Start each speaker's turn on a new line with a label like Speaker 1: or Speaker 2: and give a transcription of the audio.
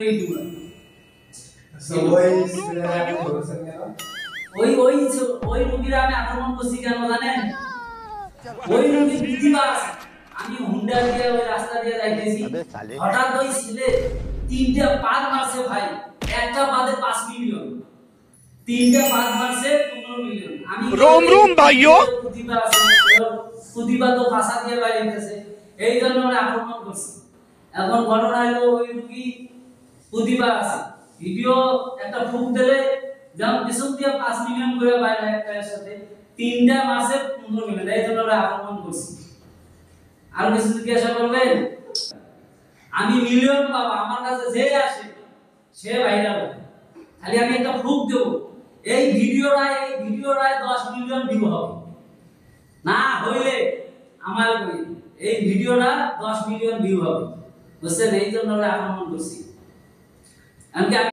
Speaker 1: ওই রোগীরা আমি আক্রমণ করছি কেন জানেন? ওই রোগী বুদ্ধিবাস। আমি হুন্ডা দিয়ে ওই রাস্তা দিয়ে যাইতেছি, হঠাৎ ওই ছেলে তিনটা পাদ মারছে ভাই, একটা পাদে 5 মিলিয়ন, তিনটা পাদ মারছে 15 মিলিয়ন। আমি
Speaker 2: রোম রোম ভাইও
Speaker 1: প্রতিবাদ তো ভাষা দিয়ে বাইরেছে, এই জন্য আমরা আক্রমণ করছি। এখন ঘটনা হলো ওই রোগী প্রতিবাদ আছে, ভিডিও একটা ফুক দিলে যেমন পিছন দিয়ে 5 মিলিয়ন করে বাইরে একটা সাথে তিনটা মাসে 15 মিলিয়ন, এই জন্য আমরা আক্রমণ করছি। আর কিছু জিজ্ঞাসা করবেন? আমি মিলিয়ন পাবো, আমার কাছে যে আসে সে ভাইরাল হবে, খালি আমি একটা ফুক দেব, এই ভিডিওটায় 10 মিলিয়ন ভিউ হবে, না হইলে আমার এই ভিডিওটা 10 মিলিয়ন ভিউ হবে, বুঝছেন? এই জন্য আমরা আক্রমণ করছি।